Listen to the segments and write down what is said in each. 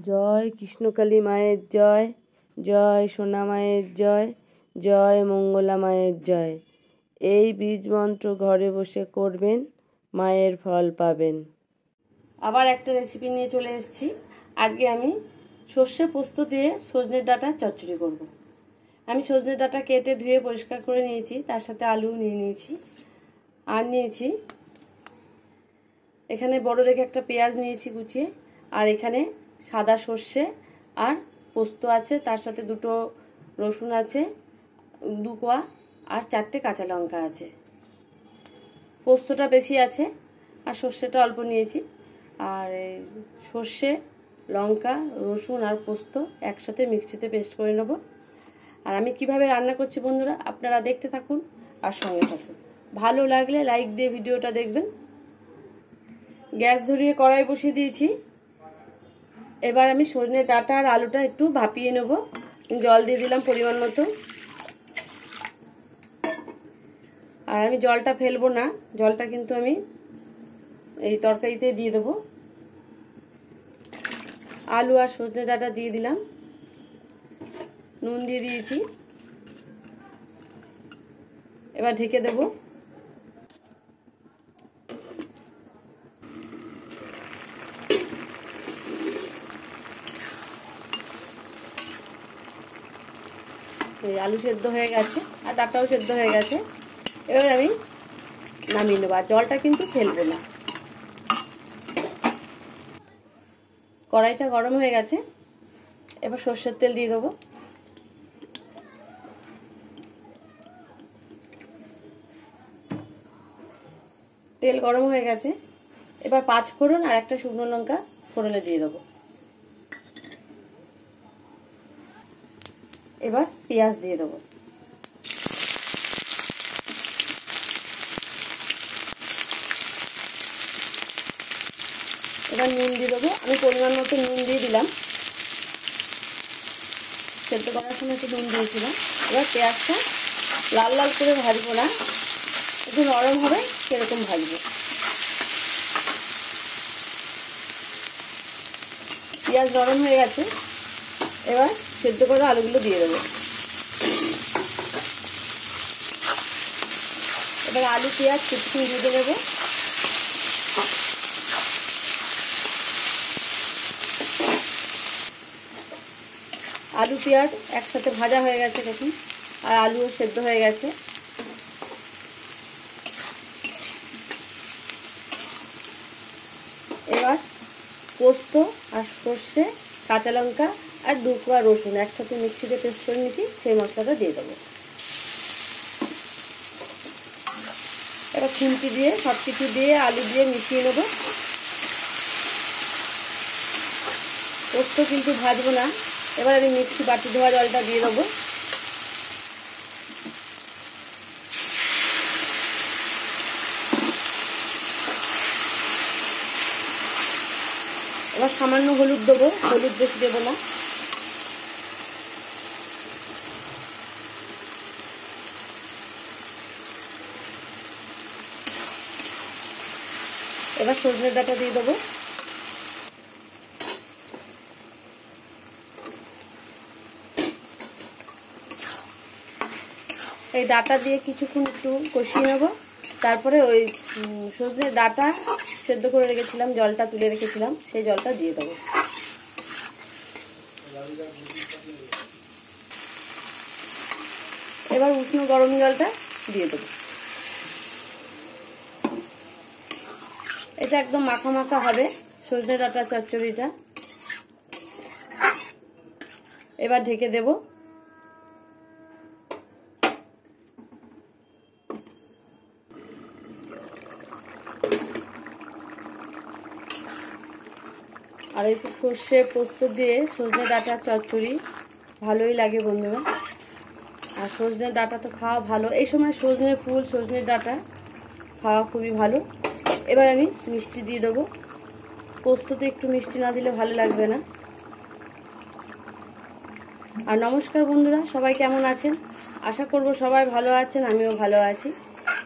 জয় কৃষ্ণকালী মায়ের জয়, জয় সোনা মায়ের জয়, জয় মঙ্গলা মায়ের জয়। এই বীজ মন্ত্র ঘরে বসে করবেন, মায়ের ফল পাবেন। আবার একটা রেসিপি নিয়ে চলে এসেছি। আজকে আমি সর্ষে পোস্ত দিয়ে সজনের ডাঁটা চচ্চড়ি করব। আমি সজনের ডাঁটা কেটে ধুয়ে পরিষ্কার করে নিয়েছি, তার সাথে আলু নিয়ে নিয়েছি, আর নিয়েছি এখানে বড় দেখে একটা পেঁয়াজ নিয়েছি কুচিয়ে, আর এখানে সাদা সর্ষে আর পোস্ত আছে, তার সাথে দুটো রসুন আছে, দু কোয়া, আর 4টে কাঁচা লঙ্কা আছে। পোস্তটা বেশি আছে আর সর্ষেটা অল্প নিয়েছি। আর সর্ষে, লঙ্কা, রসুন আর পোস্ত একসাথে মিক্সিতে পেস্ট করে নেব। আর আমি কিভাবে রান্না করছি বন্ধুরা, আপনারা দেখতে থাকুন আর সঙ্গে থাকুন। ভালো লাগলে লাইক দিয়ে ভিডিওটা দেখবেন। গ্যাস ধরিয়ে কড়াই বসিয়ে দিয়েছি। এবার আমি সজনে ডাঁটা আর আলুটা একটু ভাপিয়ে নেব। জল দিয়ে দিলাম পরিমাণ মতো। আর আমি জলটা ফেলবো না, জলটা কিন্তু আমি এই তরকারিতে দিয়ে দেবো। আলু আর সজনে ডাঁটা দিয়ে দিলাম, নুন দিয়ে দিয়েছি। এবার ঢেকে দেব। আলু সেদ্ধ হয়ে গেছে আর ডাঁটাও সেদ্ধ হয়ে গেছে। এবার আমি নামিয়ে নেব, আর জলটা কিন্তু ফেলবো না। কড়াইটা গরম হয়ে গেছে, এবার সর্ষের তেল দিয়ে দেবো। তেল গরম হয়ে গেছে, এবার 5 ফোড়ন আর একটা শুকনো লঙ্কা ফোড়নে দিয়ে দেবো। এবার পেঁয়াজ দিয়ে দেবো। এবার নুন দিয়ে দেবো, আমি পরিমাণ মতো নুন দিয়ে দিলাম। সেদ্ধ করার সময় একটু নুন দিয়েছিলাম। এবার পেঁয়াজটা লাল লাল করে ভাজবো না, একটু নরম হবে সেরকম ভাজবো। পেঁয়াজ নরম হয়ে গেছে, এবার সেদ্ধ করা আলুগুলো দিয়ে দেবো। এবার আলু পেঁয়াজ কিছুক্ষণ ভেজে নেবো। আলু পেঁয়াজ একসাথে ভাজা হয়ে গেছে দেখুন, আর আলুও সেদ্ধ হয়ে গেছে। এবার পোস্ত আর সর্ষে, কাঁচা লঙ্কা আর 2 কোয়া রসুন একসাথে মিক্সিতে পেস্ট করে নিয়েছি, সেই মশলাটা দিয়ে দেবো। এবার খুন্তি দিয়ে সব কিছু দিয়ে আলু দিয়ে মিশিয়ে নেব। পোস্ত কিন্তু ভাজবো না। এবার আমি মিক্সি বাটি ধোয়া জলটা দিয়ে দেবো। এবার সামান্য হলুদ দেবো, হলুদ বেশি দেবো না। এবার সজনে ডাঁটা দিয়ে দেবো। এই ডাঁটা দিয়ে কিছুক্ষণ একটু কষিয়ে নেব। তারপরে ওই সজনে ডাঁটা সেদ্ধ করে রেখেছিলাম, জলটা তুলে রেখেছিলাম, সেই জলটা দিয়ে দেবো। এবার উষ্ণ গরম জলটা দিয়ে দেবো। এটা একদম মাখা মাখা হবে সজনে ডাঁটা চচ্চড়িটা। এবার ঢেকে দেব। আর এই সর্ষে পোস্ত দিয়ে সজনে ডাঁটা চচ্চড়ি ভালোই লাগে বন্ধুরা। আর সজনে ডাঁটা তো খাওয়া ভালো, এই সময় সজনে ফুল, সজনে ডাঁটা খাওয়া খুবই ভালো। এবার আমি মিষ্টি দিয়ে দেবো। পোস্ততে একটু মিষ্টি না দিলে ভালো লাগবে না। আর নমস্কার বন্ধুরা, সবাই কেমন আছেন? আশা করব সবাই ভালো আছেন, আমিও ভালো আছি।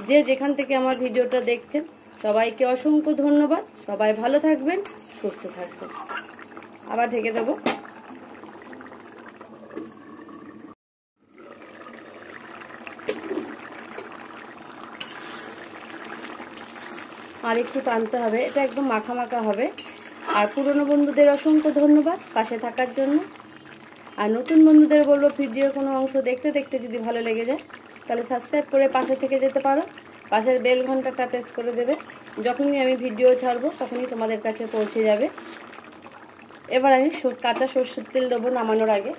যে যেখান থেকে আমার ভিডিওটা দেখছেন সবাইকে অসংখ্য ধন্যবাদ। সবাই ভালো থাকবেন, সুস্থ থাকবেন। আবার ঢেকে দেবো। আর একটু টানতে হবে, এটা একদম মাখা মাখা হবে। আর পুরনো বন্ধুদের অসংখ্য ধন্যবাদ পাশে থাকার জন্য। আর নতুন বন্ধুদের বলবো, ভিডিওর কোনো অংশ দেখতে দেখতে যদি ভালো লেগে যায় তাহলে সাবস্ক্রাইব করে পাশে থেকে যেতে পারো। পাশের বেল ঘন্টাটা প্রেস করে দেবে, যখনই আমি ভিডিও ছাড়বো তখনই তোমাদের কাছে পৌঁছে যাবে। এবার আমি কাঁচা সরষের তেল দেবো নামানোর আগে।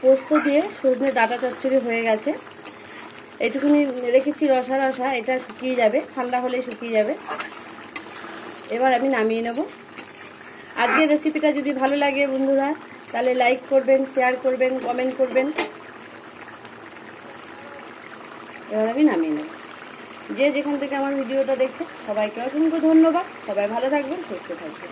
পোস্ত দিয়ে সজনে ডাঁটা চচ্চড়ি হয়ে গেছে। এইটুকুনি রেখেছি রসা রসা, এটা শুকিয়ে যাবে, ঠান্ডা হলে শুকিয়ে যাবে। এবার আমি নামিয়ে নেব। আজকের রেসিপিটা যদি ভালো লাগে বন্ধুরা তাহলে লাইক করবেন, শেয়ার করবেন, কমেন্ট করবেন। এবার আমি নামিয়ে নেব। যে যেখান থেকে আমার ভিডিওটা দেখছে সবাইকে অসংখ্য ধন্যবাদ। সবাই ভালো থাকবেন, সুস্থ থাকবেন।